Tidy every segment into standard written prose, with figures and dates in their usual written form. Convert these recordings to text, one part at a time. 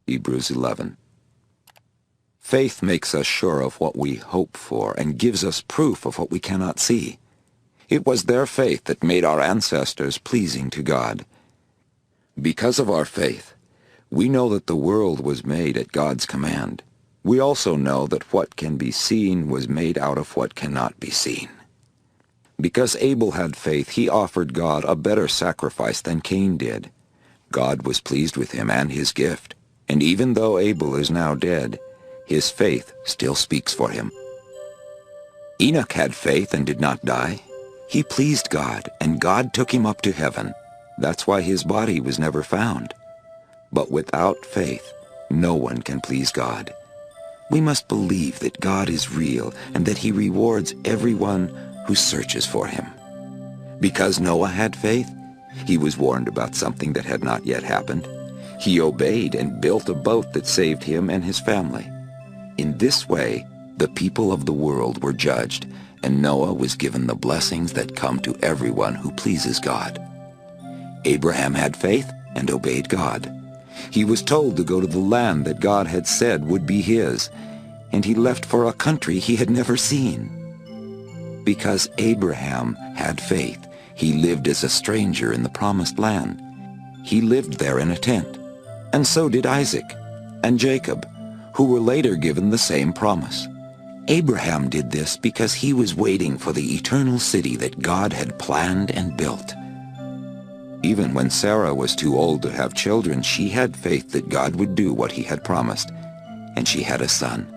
Hebrews 11. Faith makes us sure of what we hope for and gives us proof of what we cannot see. It was their faith that made our ancestors pleasing to God. Because of our faith, we know that the world was made at God's command. We also know that what can be seen was made out of what cannot be seen. Because Abel had faith, he offered God a better sacrifice than Cain did. God was pleased with him and his gift, and even though Abel is now dead, his faith still speaks for him. Enoch had faith and did not die. He pleased God, and God took him up to heaven. That's why his body was never found. But without faith, no one can please God. We must believe that God is real and that he rewards everyone who searches for him. Because Noah had faith, he was warned about something that had not yet happened. He obeyed and built a boat that saved him and his family. In this way, the people of the world were judged, and Noah was given the blessings that come to everyone who pleases God. Abraham had faith and obeyed God. He was told to go to the land that God had said would be his, and he left for a country he had never seen. Because Abraham had faith, he lived as a stranger in the promised land. He lived there in a tent, and so did Isaac and Jacob, who were later given the same promise. Abraham did this because he was waiting for the eternal city that God had planned and built. Even when Sarah was too old to have children, she had faith that God would do what he had promised, and she had a son.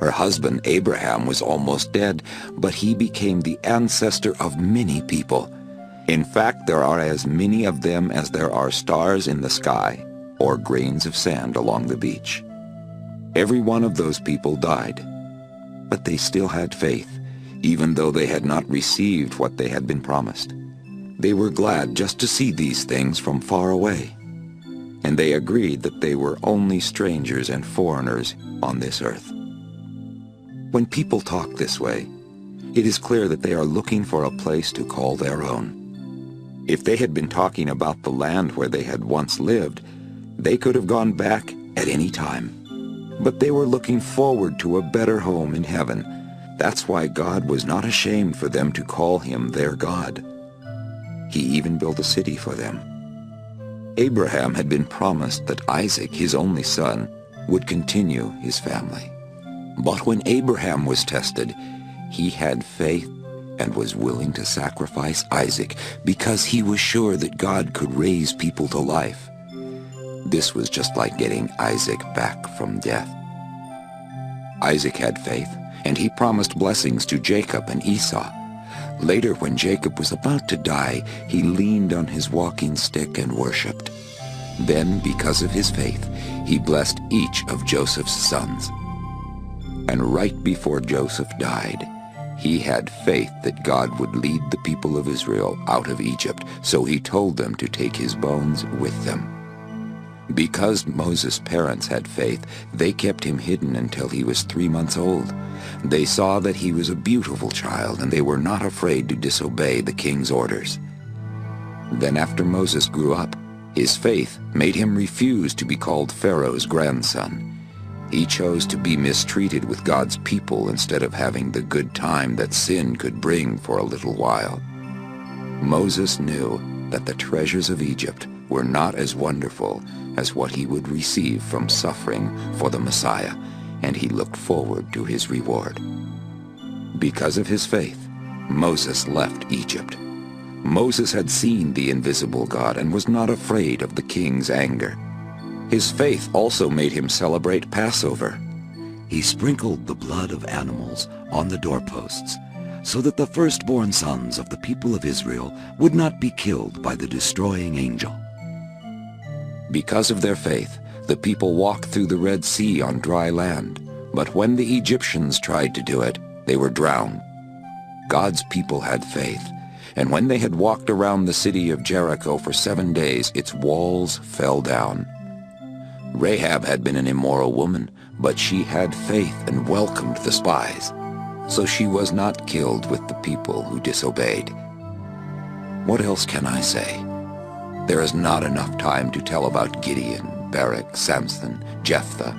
Her husband Abraham was almost dead, but he became the ancestor of many people. In fact, there are as many of them as there are stars in the sky, or grains of sand along the beach. Every one of those people died, but they still had faith, even though they had not received what they had been promised. They were glad just to see these things from far away, and they agreed that they were only strangers and foreigners on this earth. When people talk this way, it is clear that they are looking for a place to call their own. If they had been talking about the land where they had once lived, they could have gone back at any time. But they were looking forward to a better home in heaven. That's why God was not ashamed for them to call him their God. He even built a city for them. Abraham had been promised that Isaac, his only son, would continue his family. But when Abraham was tested, he had faith and was willing to sacrifice Isaac because he was sure that God could raise people to life. This was just like getting Isaac back from death. Isaac had faith, and he promised blessings to Jacob and Esau. Later, when Jacob was about to die, he leaned on his walking stick and worshipped. Then, because of his faith, he blessed each of Joseph's sons. And right before Joseph died, he had faith that God would lead the people of Israel out of Egypt, so he told them to take his bones with them. Because Moses' parents had faith, they kept him hidden until he was 3 months old. They saw that he was a beautiful child, and they were not afraid to disobey the king's orders. Then after Moses grew up, his faith made him refuse to be called Pharaoh's grandson. He chose to be mistreated with God's people instead of having the good time that sin could bring for a little while. Moses knew that the treasures of Egypt were not as wonderful as what he would receive from suffering for the Messiah, and he looked forward to his reward. Because of his faith, Moses left Egypt. Moses had seen the invisible God and was not afraid of the king's anger. His faith also made him celebrate Passover. He sprinkled the blood of animals on the doorposts, so that the firstborn sons of the people of Israel would not be killed by the destroying angel. Because of their faith, the people walked through the Red Sea on dry land, but when the Egyptians tried to do it, they were drowned. God's people had faith, and when they had walked around the city of Jericho for 7 days, its walls fell down. Rahab had been an immoral woman, but she had faith and welcomed the spies, so she was not killed with the people who disobeyed. What else can I say? There is not enough time to tell about Gideon, Barak, Samson, Jephthah,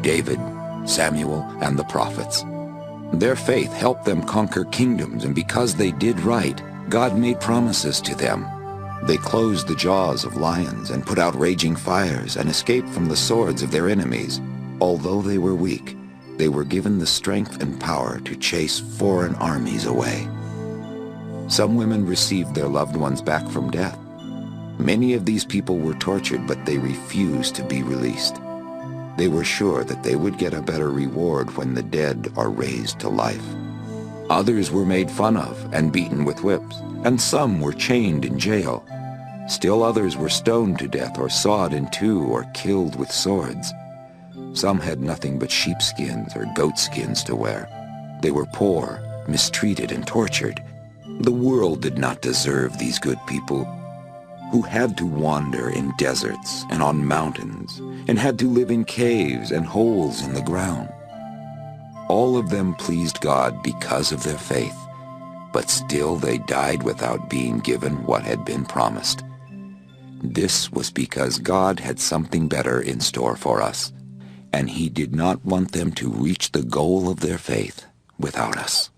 David, Samuel, and the prophets. Their faith helped them conquer kingdoms, and because they did right, God made promises to them. They closed the jaws of lions and put out raging fires and escaped from the swords of their enemies. Although they were weak, they were given the strength and power to chase foreign armies away. Some women received their loved ones back from death. Many of these people were tortured, but they refused to be released. They were sure that they would get a better reward when the dead are raised to life. Others were made fun of and beaten with whips, and some were chained in jail. Still others were stoned to death or sawed in two or killed with swords. Some had nothing but sheepskins or goatskins to wear. They were poor, mistreated, and tortured. The world did not deserve these good people, who had to wander in deserts and on mountains, and had to live in caves and holes in the ground. All of them pleased God because of their faith, but still they died without being given what had been promised. This was because God had something better in store for us, and He did not want them to reach the goal of their faith without us.